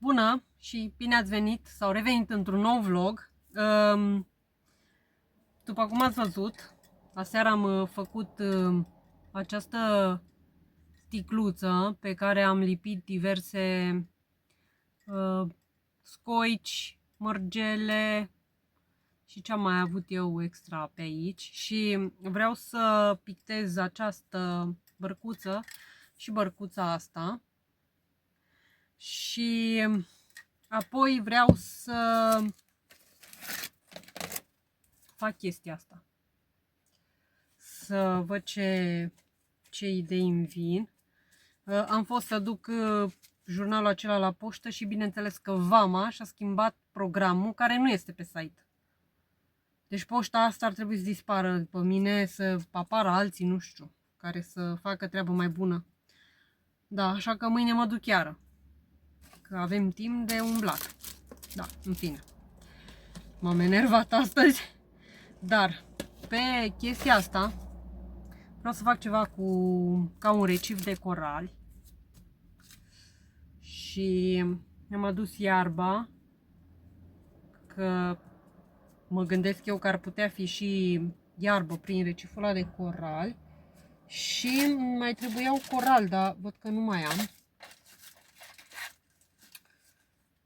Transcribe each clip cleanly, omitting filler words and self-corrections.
Bună și bine ați venit sau revenit într-un nou vlog. După cum ați văzut, aseară am făcut această sticluță pe care am lipit diverse scoici, mărgele și ce am mai avut eu extra pe aici. Și vreau să pictez această bărcuță și bărcuța asta. Și apoi vreau să fac chestia asta. Să văd ce idei îmi vin. Am fost să duc jurnalul acela la poștă și bineînțeles că Vama și-a schimbat programul care nu este pe site. Deci poșta asta ar trebui să dispară după mine, să apară alții, nu știu, care să facă treabă mai bună. Da, așa că mâine mă duc iară. Că avem timp de umblat. Da, în fine. M-am enervat astăzi. Dar pe chestia asta vreau să fac ceva ca un recif de corali. Și mi-am adus iarba. Că mă gândesc eu că ar putea fi și iarbă prin reciful ăla de corali. Și mai trebuiau corali, dar văd că nu mai am.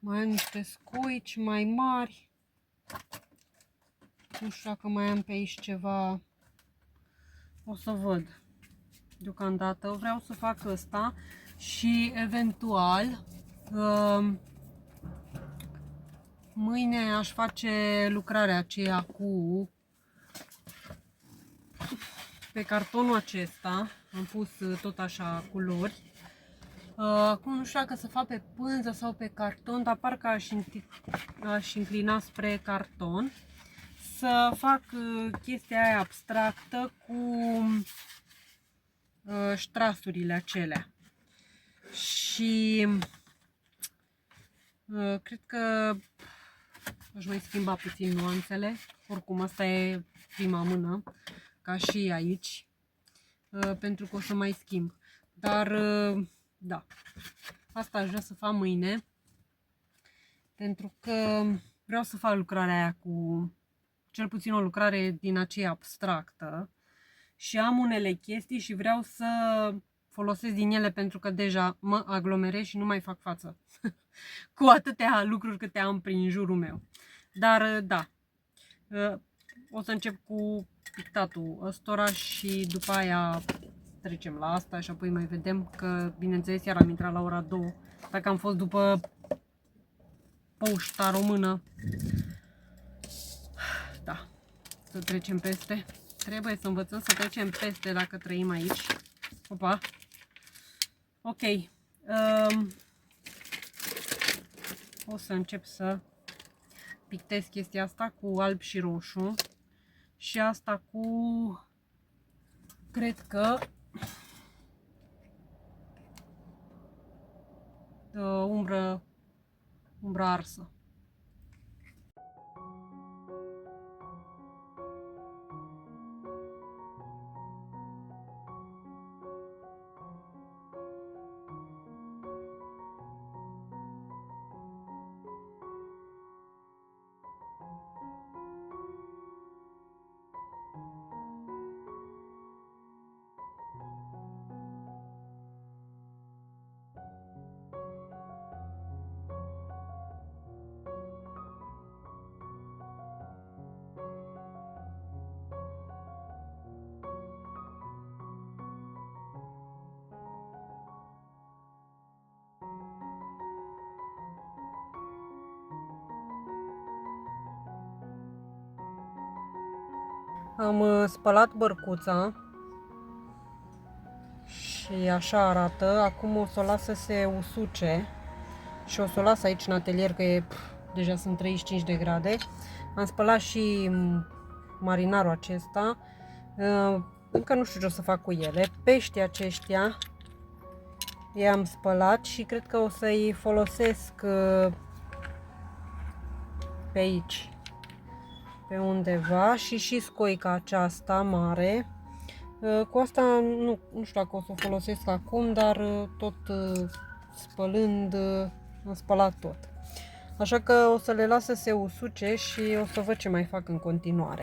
Mai am niște scoici mai mari. Nu știu dacă mai am pe aici ceva. O să văd. Deocamdată vreau să fac ăsta și eventual mâine aș face lucrarea aceea pe cartonul acesta. Am pus tot așa culori. Acum nu știu dacă să fac pe pânză sau pe carton, dar parcă aș inclina spre carton. Să fac chestia aia abstractă cu ștrasurile acelea. Și cred că aș mai schimba puțin nuanțele. Oricum asta e prima mână, ca și aici, pentru că o să mai schimb. Dar da, asta aș vrea să fac mâine, pentru că vreau să fac lucrarea aia cu cel puțin o lucrare din aceea abstractă și am unele chestii și vreau să folosesc din ele pentru că deja mă aglomerez și nu mai fac față cu atâtea lucruri câte am prin jurul meu. Dar da, o să încep cu pictatul ăstora și după aia trecem la asta și apoi mai vedem că, bineînțeles, iar am intrat la ora 2, dacă am fost după poșta română. Da, să trecem peste. Trebuie să învățăm să trecem peste dacă trăim aici. Opa. Ok. O să încep să pictez chestia asta cu alb și roșu. Și asta cu, cred că, umbră arsă. Am spălat bărcuța și așa arată. Acum o să o las să se usuce și o să o las aici în atelier că deja sunt 35 de grade. Am spălat și marinarul acesta. Încă nu știu ce o să fac cu ele. Peștii aceștia i-am spălat și cred că o să-i folosesc pe aici, pe undeva, și scoica aceasta mare. Cu asta nu știu dacă o să o folosesc acum, dar tot spălând Am spălat tot. Așa că o să le las să se usuce și o să văd ce mai fac în continuare.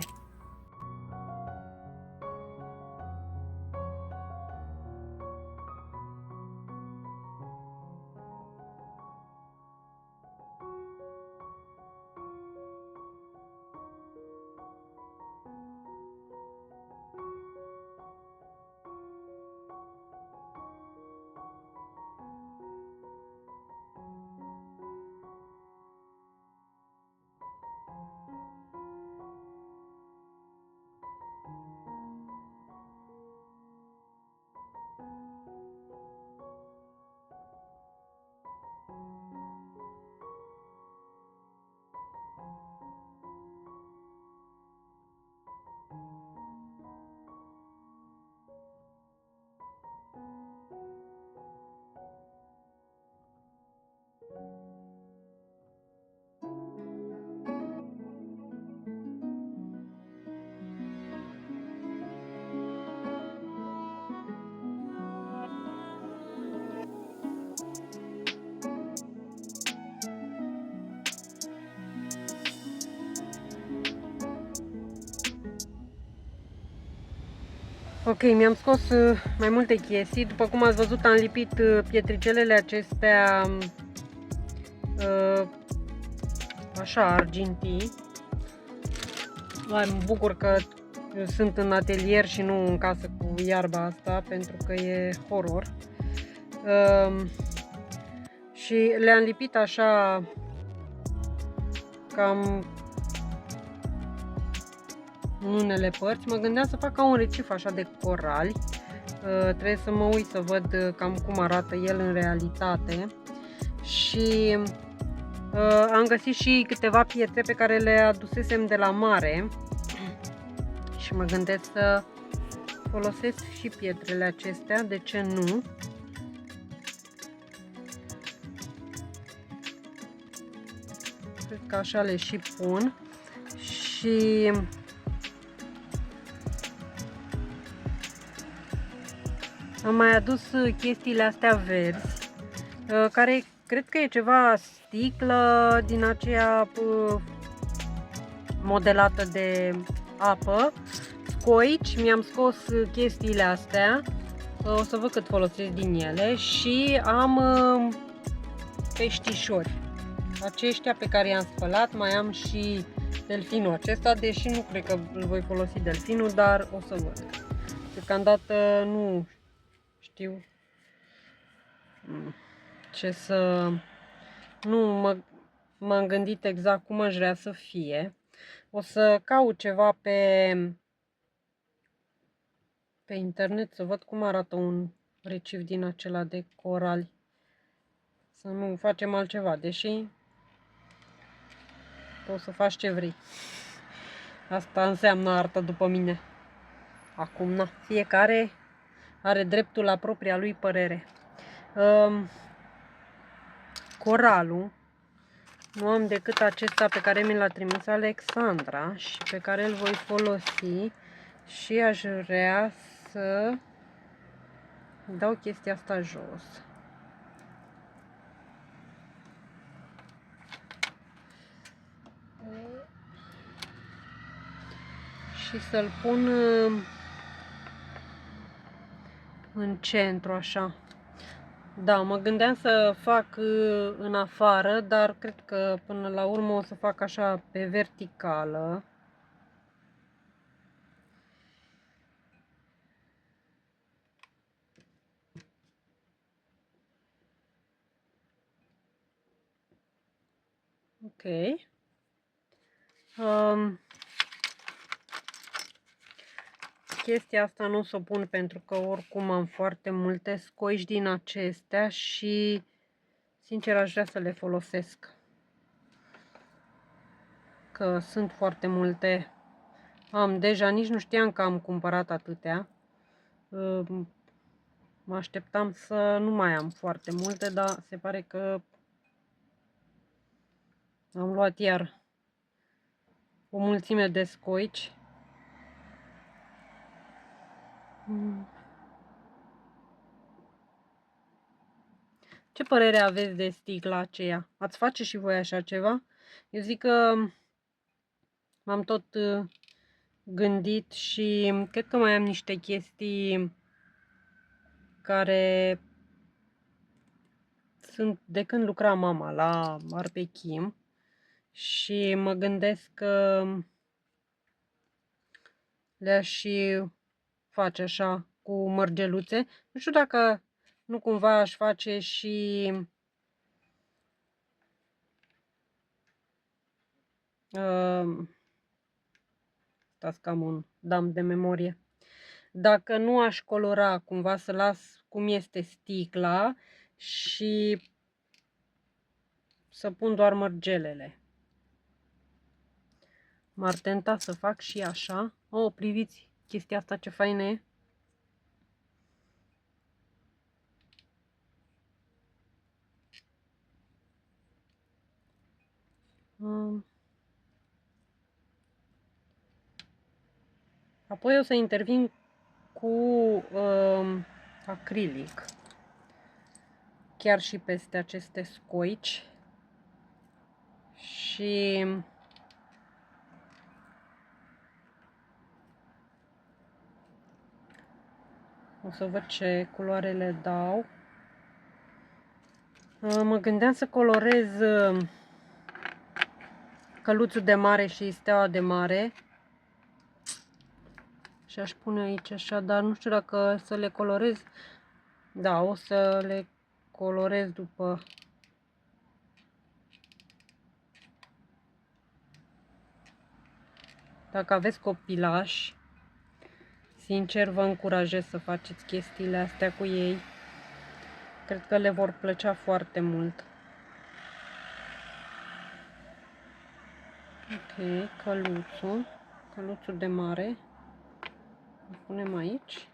Ok, mi-am scos mai multe chestii. După cum ați văzut, am lipit pietricelele acestea așa, argintii. Mă bucur că sunt în atelier și nu în casă cu iarba asta, pentru că e horror. Și le-am lipit așa cam în unele părți. Mă gândeam să fac ca un recif așa de corali. Trebuie să mă uit să văd cam cum arată el în realitate. Și am găsit și câteva pietre pe care le adusesem de la mare. Și mă gândesc să folosesc și pietrele acestea, de ce nu? Cred că așa le și pun. Și am mai adus chestiile astea verzi, care cred că e ceva sticlă din aceea modelată de apă. Scoici, mi-am scos chestiile astea, o să văd cât folosesc din ele. Și am peștișori, aceștia pe care i-am spălat. Mai am și delfinul acesta, deși nu cred că îl voi folosi delfinul, dar o să văd. Deocamdată nu știu ce să... Nu m-am gândit exact cum aș vrea să fie. O să caut ceva pe internet să văd cum arată un recif din acela de corali. Să nu facem altceva, deși poți să faci ce vrei. Asta înseamnă artă după mine. Acum, na, fiecare are dreptul la propria lui părere. Coralul, nu am decât acesta pe care mi l-a trimis Alexandra și pe care îl voi folosi. Și aș vrea să dau chestia asta jos. Și să-l pun în centru, așa. Da, mă gândeam să fac în afară, dar cred că până la urmă o să fac așa pe verticală. Ok. Chestia asta nu o să o pun pentru că oricum am foarte multe scoici din acestea și sincer aș vrea să le folosesc. Că sunt foarte multe. Am deja, nici nu știam că am cumpărat atâtea. Mă așteptam să nu mai am foarte multe, dar se pare că am luat iar o mulțime de scoici. Ce părere aveți de sticla aceea? Ați face și voi așa ceva? Eu zic că m-am tot gândit și cred că mai am niște chestii care sunt de când lucra mama la Arbechim și mă gândesc că le-aș și face așa cu mărgeluțe. Nu știu dacă nu cumva aș face și stați că am un dam de memorie. Dacă nu aș colora, cumva să las cum este sticla și să pun doar mărgelele. M-ar tenta să fac și așa. Oh, priviți chestia asta ce faină e. Apoi o să intervin cu acrilic. Chiar și peste aceste scoici. Și o să văd ce culoare le dau. Mă gândeam să colorez căluțul de mare și steaua de mare. Și aș pune aici așa, dar nu știu dacă să le colorez. Da, o să le colorez după. Dacă aveți copilași, sincer vă încurajez să faceți chestiile astea cu ei. Cred că le vor plăcea foarte mult. Ok, căluțul de mare. Îl punem aici.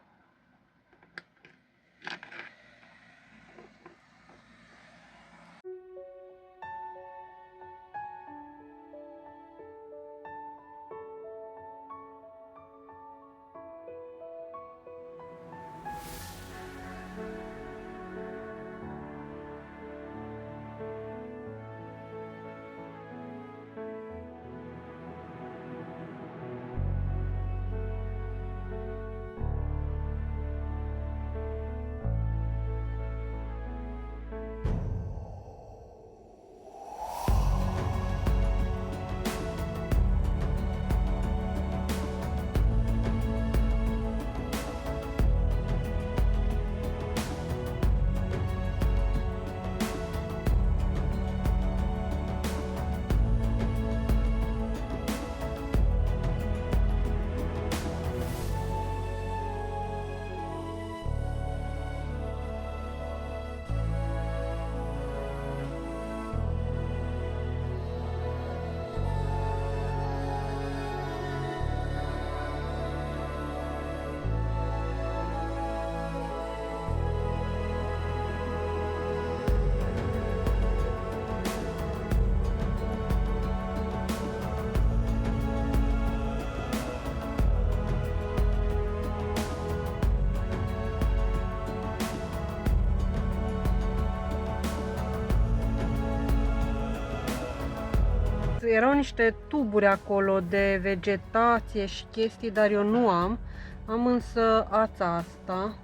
Erau niște tuburi acolo de vegetație și chestii, dar eu nu am. Am însă ața asta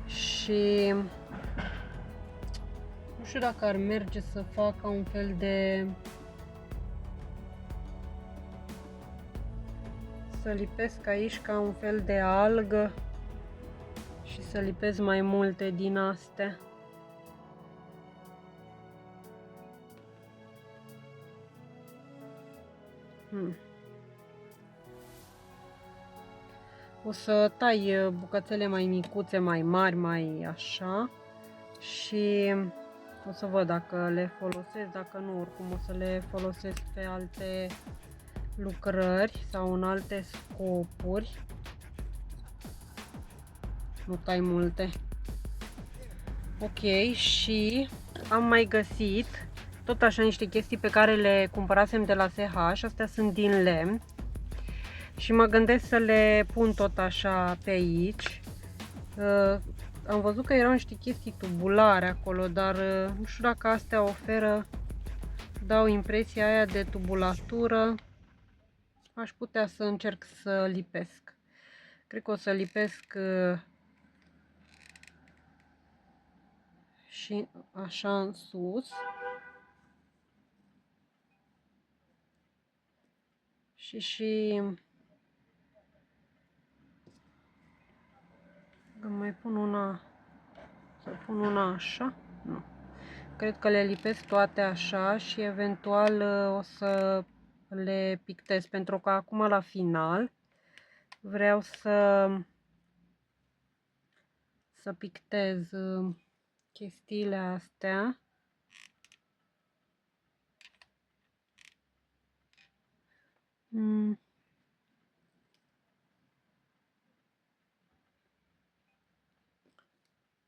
și nu știu dacă ar merge să fac un fel de... să lipesc aici ca un fel de algă și să lipesc mai multe din astea. O să tai bucățele mai micuțe, mai mari, mai așa și o să văd dacă le folosesc, dacă nu, oricum o să le folosesc pe alte lucrări sau în alte scopuri. Nu tai multe. Ok, și am mai găsit tot așa niște chestii pe care le cumpărasem de la SH, astea sunt din lemn și mă gândesc să le pun tot așa pe aici. am văzut că erau niște chestii tubulare acolo, dar nu știu dacă astea oferă, dau impresia aia de tubulatură. Aș putea să încerc să lipesc. Cred că o să lipesc și așa în sus. Și mai pun una, să pun una așa, nu. Cred că le lipesc toate așa și eventual o să le pictez, pentru că acum la final vreau să pictez chestiile astea.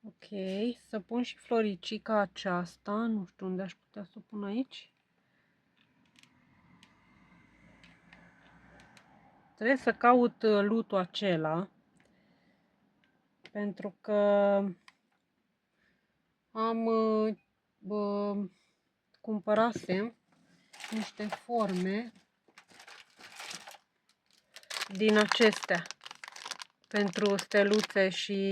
Ok, să pun și floricica aceasta, nu știu unde aș putea să o pun aici. Trebuie să caut lutul acela, pentru că am cumpărasem niște forme din acestea pentru steluțe și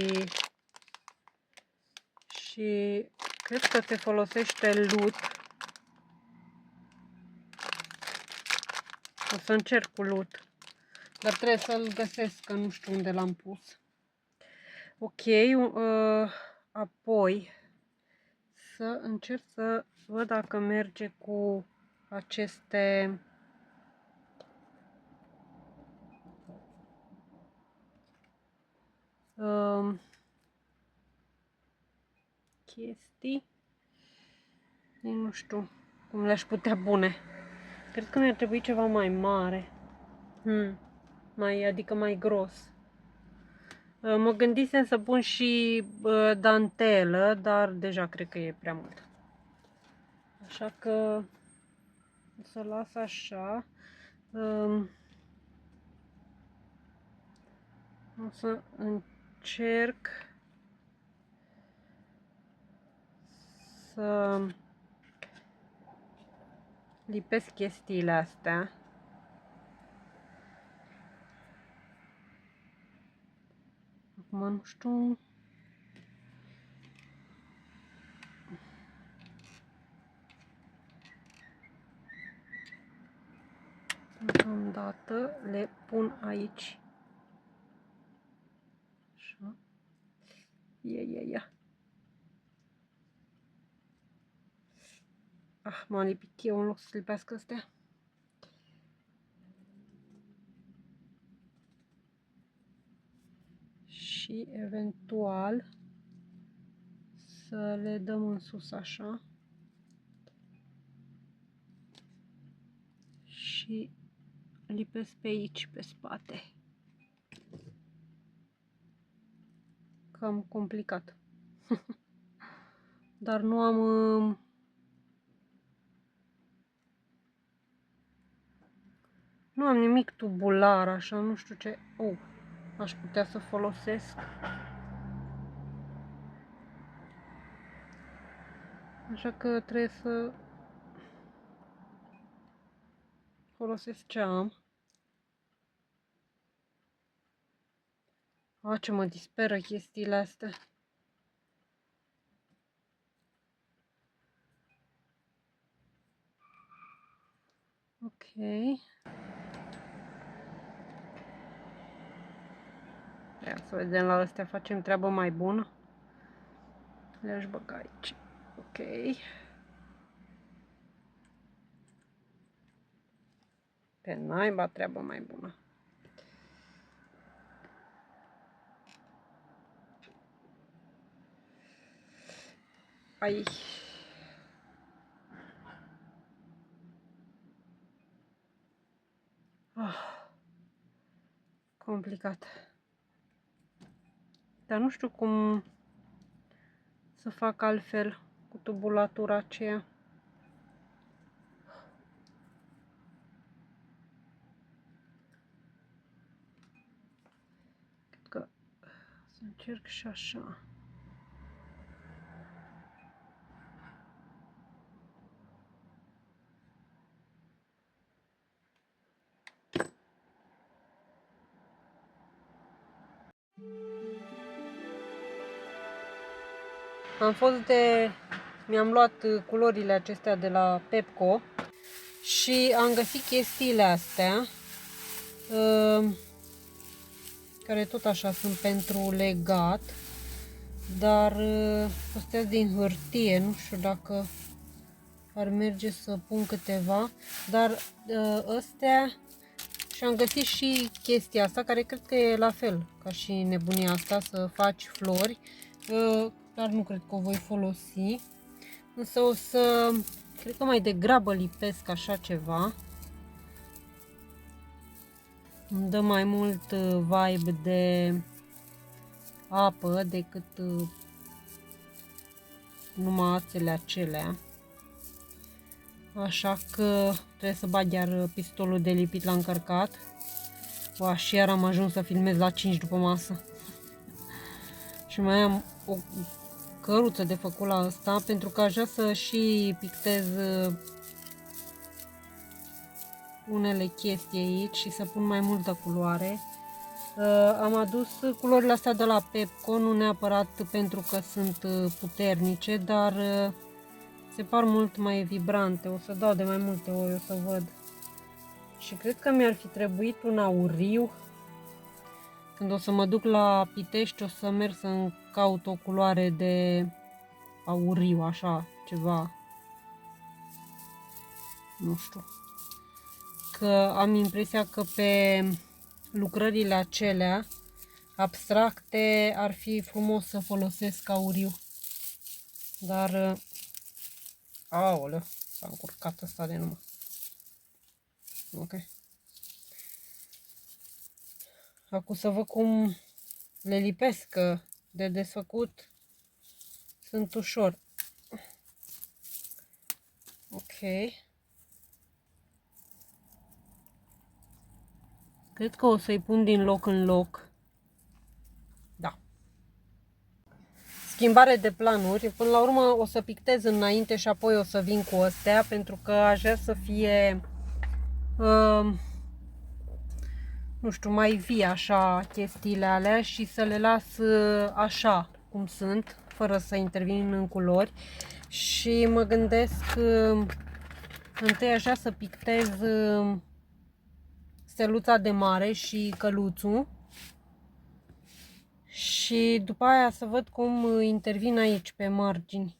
cred că se folosește lut. O să încerc cu lut, dar trebuie să-l găsesc, că nu știu unde l-am pus. Ok, apoi să încerc să văd dacă merge cu aceste chestii. Nu știu cum le-aș putea pune. Cred că mi-ar trebui ceva mai mare. Adică mai gros. Mă gândisem să pun și dantelă, dar deja cred că e prea mult. Așa că o să las așa. O să încerc să lipesc chestiile astea. Acum nu știu. Deocamdată le pun aici. Așa. Ia. M-am lipit eu în loc să lipească astea. Și eventual să le dăm în sus așa. Și lipesc pe aici, pe spate. Cam complicat. Dar nu am... Nu am nimic tubular, așa, nu știu ce... aș putea să folosesc. Așa că trebuie să folosesc ce am. Ce mă disperă chestiile astea. Ok. Ia să vedem, la astea facem treabă mai bună. Le-aș băga aici. Ok. Pe naiba treabă mai bună. Ai. Complicat. Dar nu știu cum să fac altfel cu tubulatura aceea. Cred că să încerc și așa. Mi-am luat culorile acestea de la Pepco și am găsit chestiile astea care tot așa sunt pentru legat, dar astea din hârtie, nu știu dacă ar merge să pun câteva, dar astea, și am găsit și chestia asta care cred că e la fel ca și nebunia asta, să faci flori, dar nu cred că o voi folosi, însă o să, cred că mai degrabă lipesc așa ceva. Îmi dă mai mult vibe de apă decât numai ațele acelea. Așa că trebuie să bag iar pistolul de lipit la încărcat. Wow, și iar am ajuns să filmez la 5 după masă. Și mai am o căruță de făcut la asta, pentru că aș vrea să și pictez unele chestii aici și să pun mai multă culoare. Am adus culorile astea de la Pepco, nu neapărat pentru că sunt puternice, dar se par mult mai vibrante. O să dau de mai multe ori, o să văd. Și cred că mi-ar fi trebuit un auriu. Când o să mă duc la Pitești, o să merg să caut o culoare de auriu, așa, ceva. Nu știu. Că am impresia că pe lucrările acelea abstracte ar fi frumos să folosesc auriu. Dar aoleu, s-a încurcat ăsta de numai. Ok. Acum să văd cum le lipesc, că de desfăcut sunt ușor. Ok. Cred că o să-i pun din loc în loc. Da. Schimbare de planuri. Până la urmă o să pictez înainte și apoi o să vin cu astea, pentru că aș vrea să fie nu știu, mai vii așa chestiile alea și să le las așa cum sunt, fără să intervin în culori. Și mă gândesc întâi așa să pictez steluța de mare și căluțul și după aia să văd cum intervin aici pe margini.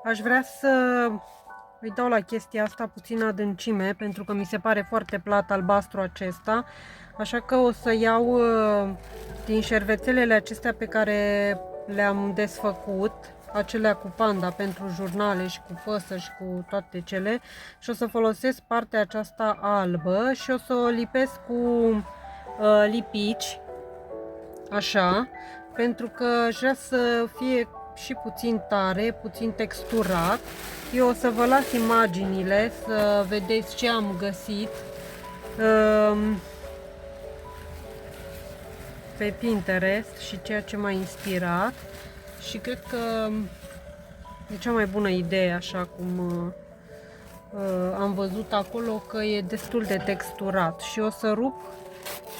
Aș vrea să îi dau la chestia asta puțin adâncime, pentru că mi se pare foarte plat albastru acesta. Așa că o să iau din șervețelele acestea pe care le-am desfăcut, acelea cu panda pentru jurnale și cu păsări și cu toate cele, și o să folosesc partea aceasta albă și o să o lipesc cu lipici, așa, pentru că aș vrea să fie și puțin tare, puțin texturat. Eu o să vă las imaginile să vedeți ce am găsit pe Pinterest și ceea ce m-a inspirat, și cred că e cea mai bună idee, așa cum am văzut acolo, că e destul de texturat. Și o să rup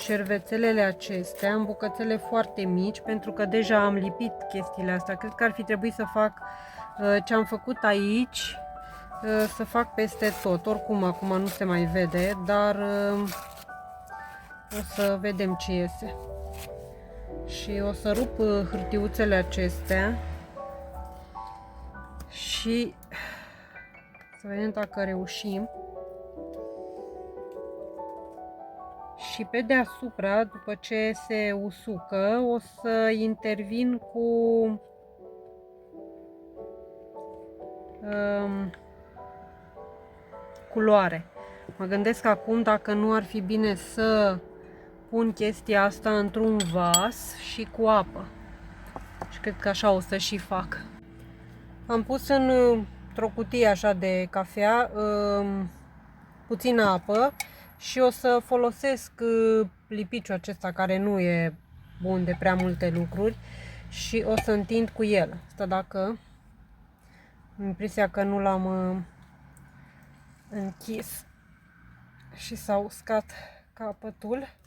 șervețelele acestea în bucățele foarte mici, pentru că deja am lipit chestiile astea. Cred că ar fi trebuit să fac ce am făcut aici, să fac peste tot. Oricum acum nu se mai vede, dar o să vedem ce iese. Și o să rup hârtiuțele acestea și să vedem dacă reușim. Și pe deasupra, după ce se usucă, o să intervin cu culoare. Mă gândesc acum dacă nu ar fi bine să pun chestia asta într-un vas și cu apă. Și cred că așa o să și fac. Am pus într-o cutie așa de cafea puțină apă și o să folosesc lipiciul acesta care nu e bun de prea multe lucruri și o să întind cu el. Asta dacă am impresia că nu l-am închis și s-a uscat capătul.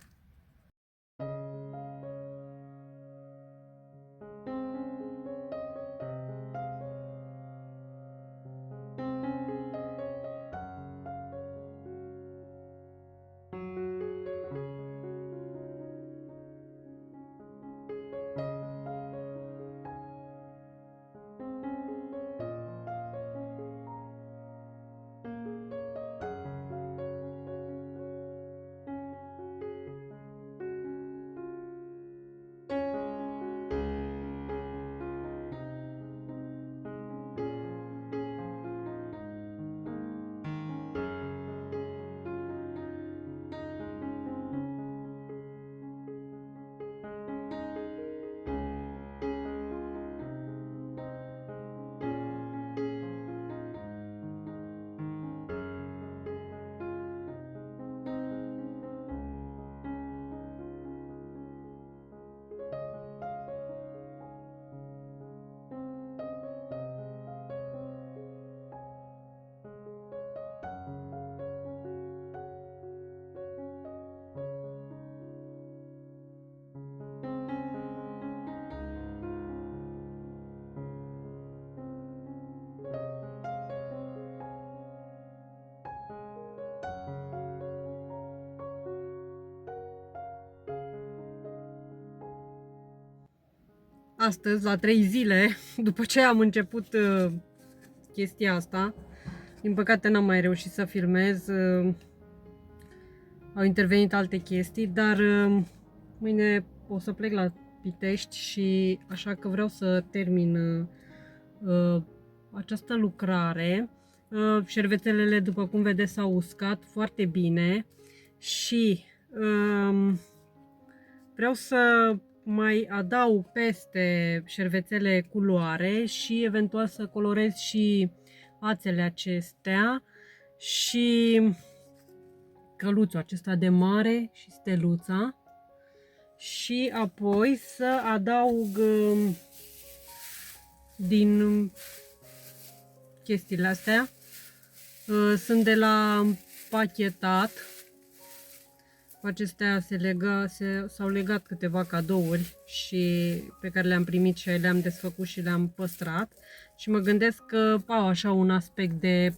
Astăzi, la 3 zile, după ce am început chestia asta, din păcate n-am mai reușit să filmez, au intervenit alte chestii, dar mâine o să plec la Pitești și așa că vreau să termin această lucrare. Șervețelele, după cum vedeți, s-au uscat foarte bine și vreau să mai adaug peste șervețele culoare și eventual să colorez și ațele acestea și căluțul acesta de mare și steluța și apoi să adaug din chestiile astea. Sunt de la Pachetat. Cu acestea s-au legat câteva cadouri și pe care le-am primit și le-am desfăcut și le-am păstrat și mă gândesc că au așa un aspect de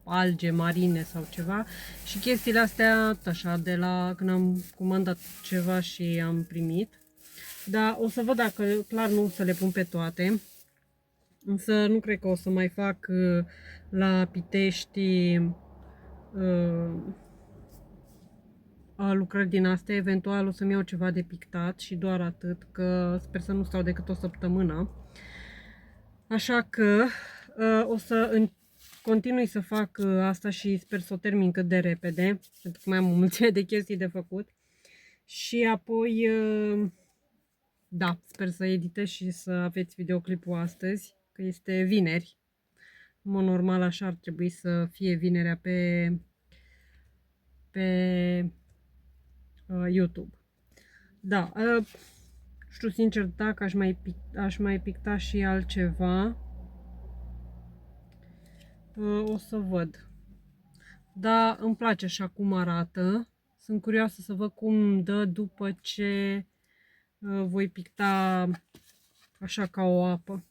alge marine sau ceva și chestiile astea așa de la când am comandat ceva și am primit, dar o să văd dacă clar nu o să le pun pe toate, însă nu cred că o să mai fac la Pitești lucrări din astea, eventual o să-mi iau ceva de pictat și doar atât, că sper să nu stau decât o săptămână. Așa că o să continui să fac asta și sper să o termin cât de repede, pentru că mai am o mulțime de chestii de făcut. Și apoi, da, sper să editez și să aveți videoclipul astăzi, că este vineri. În mod normal așa ar trebui să fie vinerea pe YouTube. Da, știu sincer dacă aș mai picta și altceva. O să văd. Da, îmi place așa cum arată. Sunt curioasă să văd cum dă după ce voi picta așa ca o apă.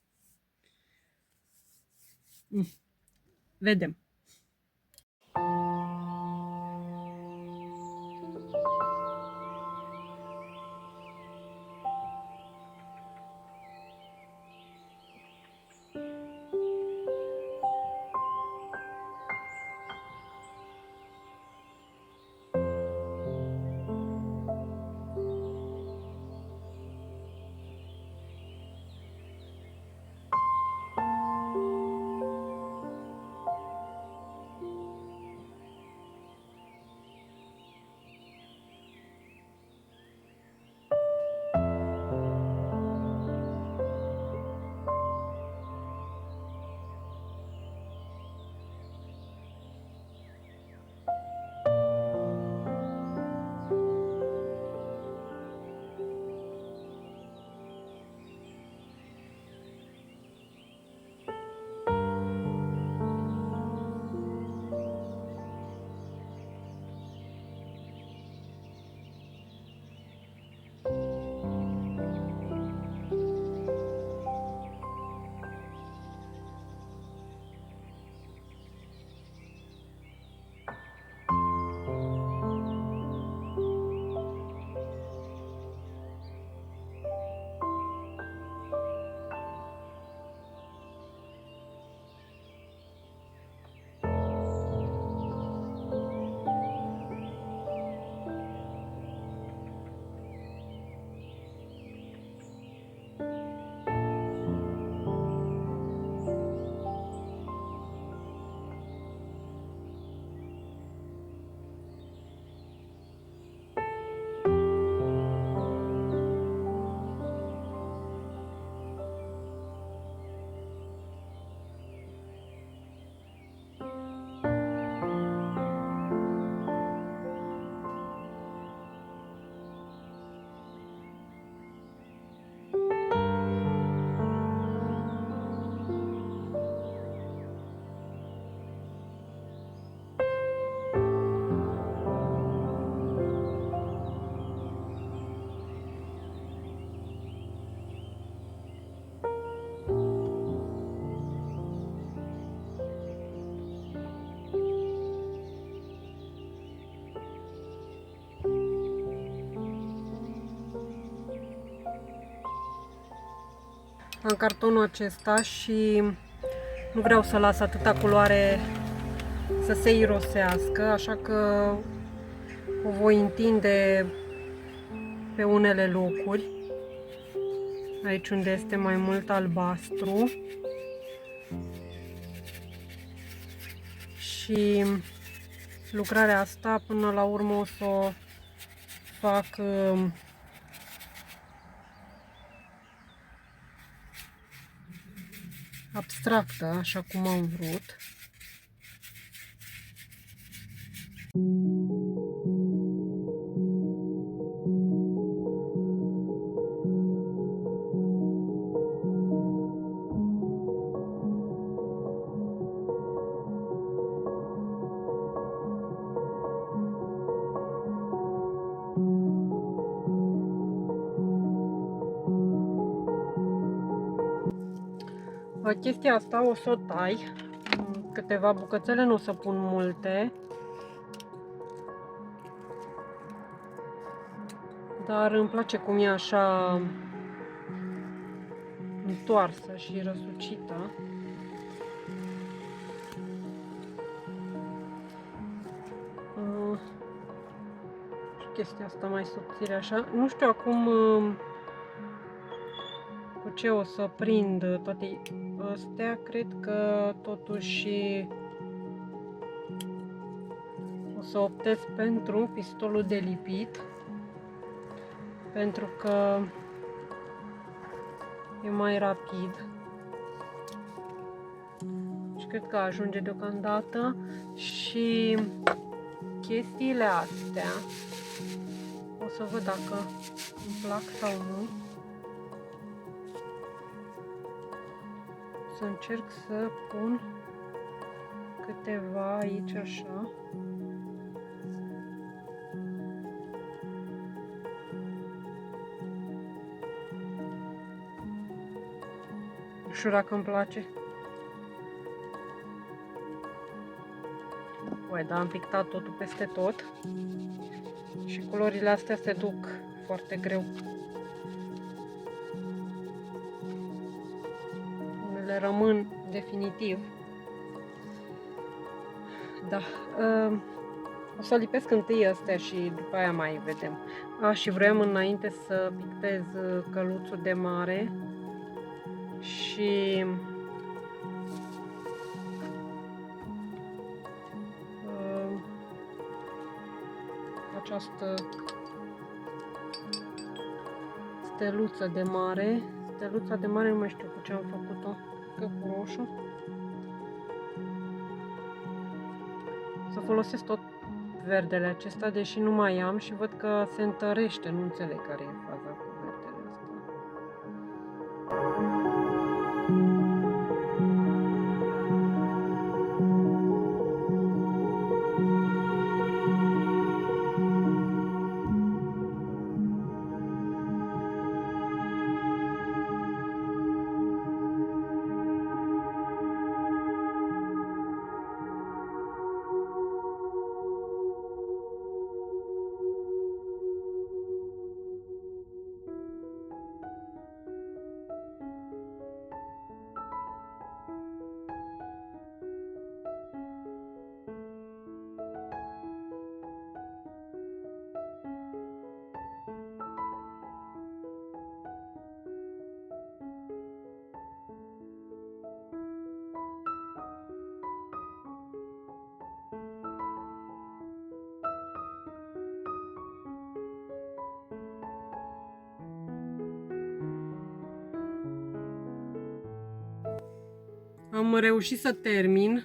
Vedem. Am cartonul acesta și nu vreau să las atâta culoare să se irosească, așa că o voi întinde pe unele locuri. Aici unde este mai mult albastru. Și lucrarea asta până la urmă o să o fac abstractă, așa cum am vrut. Chestia asta o să o tai câteva bucățele, nu o să pun multe, dar îmi place cum e așa întoarsă și răsucită. Și chestia asta mai subțire așa. Nu știu acum cu ce o să prind toate astea. Cred că totuși o să optez pentru pistolul de lipit, pentru că e mai rapid și cred că ajunge deocamdată. Și chestiile astea o să văd dacă îmi plac sau nu. Să încerc să pun câteva aici așa. Nu știu dacă îmi place. Uai, dar am pictat totul peste tot și culorile astea se duc foarte greu. Unele rămân definitiv. Da. O să lipesc întâi astea și după aia mai vedem. Și vreau înainte să pictez căluțul de mare și această steluță de mare. Steluța de mare nu mai știu cu ce am făcut-o, că cu roșu. Să folosesc tot verdele acesta, deși nu mai am și văd că se întărește, nu înțeleg care e faza cu verdele astea. Am reușit să termin.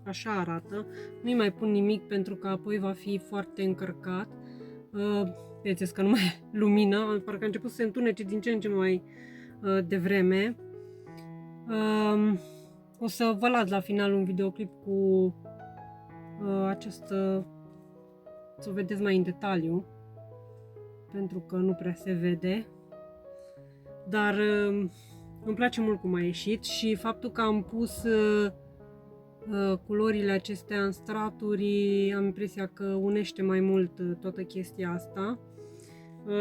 Așa arată. Nu-i mai pun nimic pentru că apoi va fi foarte încărcat. Vedeți că nu mai e lumină. Parcă a început să se întunece din ce în ce mai devreme. O să vă las la final un videoclip cu această, să o vedeți mai în detaliu, pentru că nu prea se vede. Dar îmi place mult cum a ieșit și faptul că am pus culorile acestea în straturi, am impresia că unește mai mult toată chestia asta.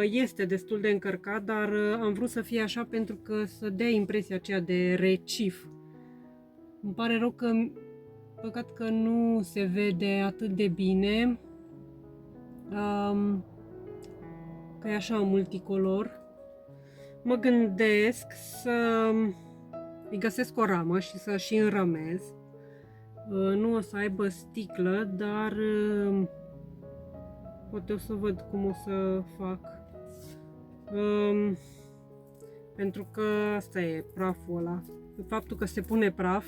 Este destul de încărcat, dar am vrut să fie așa pentru că să dea impresia aceea de recif. Îmi pare rău că, păcat că nu se vede atât de bine, că e așa multicolor. Mă gândesc să îi găsesc o ramă și să și înrămez. Nu o să aibă sticlă, dar poate o să văd cum o să fac. Pentru că asta e praful ăla. Faptul că se pune praf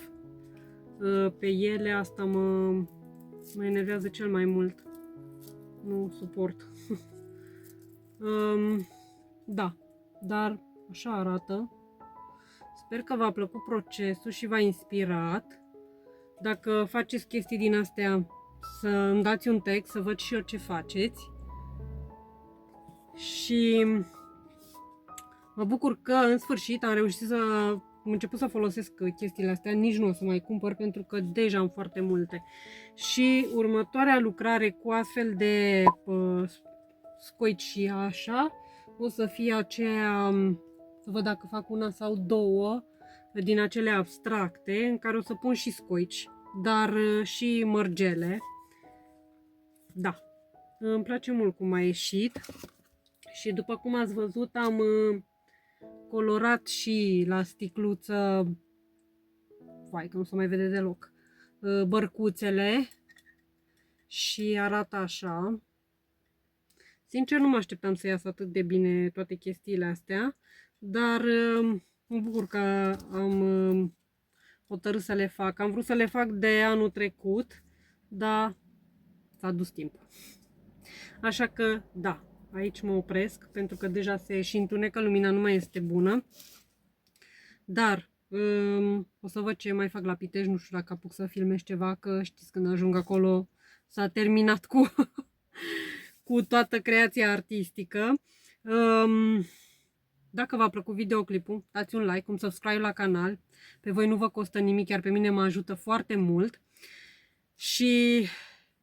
pe ele, asta mă enervează cel mai mult. Nu suport. Da, dar așa arată. Sper că v-a plăcut procesul și v-a inspirat. Dacă faceți chestii din astea, să îmi dați un text, să văd și eu ce faceți. Și mă bucur că în sfârșit am reușit să am început să folosesc chestiile astea. Nici nu o să mai cumpăr pentru că deja am foarte multe. Și următoarea lucrare cu astfel de scoici și așa o să fie aceea, să văd dacă fac una sau două din acele abstracte în care o să pun și scoici, dar și mărgele. Da, îmi place mult cum a ieșit și după cum ați văzut am colorat și la sticluță, vai că nu se mai vede deloc, bărcuțele și arată așa. Sincer nu mă așteptam să iasă atât de bine toate chestiile astea, dar mă bucur că am hotărât să le fac. Am vrut să le fac de anul trecut, dar s-a dus timpul. Așa că, da, aici mă opresc, pentru că deja se și întunecă, lumina nu mai este bună. Dar o să văd ce mai fac la Pitești, nu știu dacă apuc să filmez ceva, că știți când ajung acolo s-a terminat cu, cu toată creația artistică. Dacă v-a plăcut videoclipul, dați un like, un subscribe la canal. Pe voi nu vă costă nimic, iar pe mine mă ajută foarte mult. Și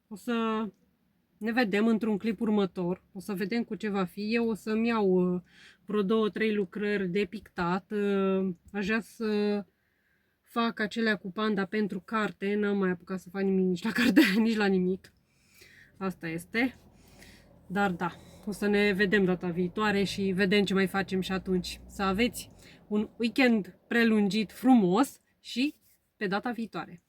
o să ne vedem într-un clip următor. O să vedem cu ce va fi. Eu o să-mi iau vreo 2-3 lucrări de pictat. Aș vrea să fac acelea cu panda pentru carte. N-am mai apucat să fac nimic nici la carte, nici la nimic. Asta este. Dar da, o să ne vedem data viitoare și vedem ce mai facem și atunci. Să aveți un weekend prelungit frumos și pe data viitoare.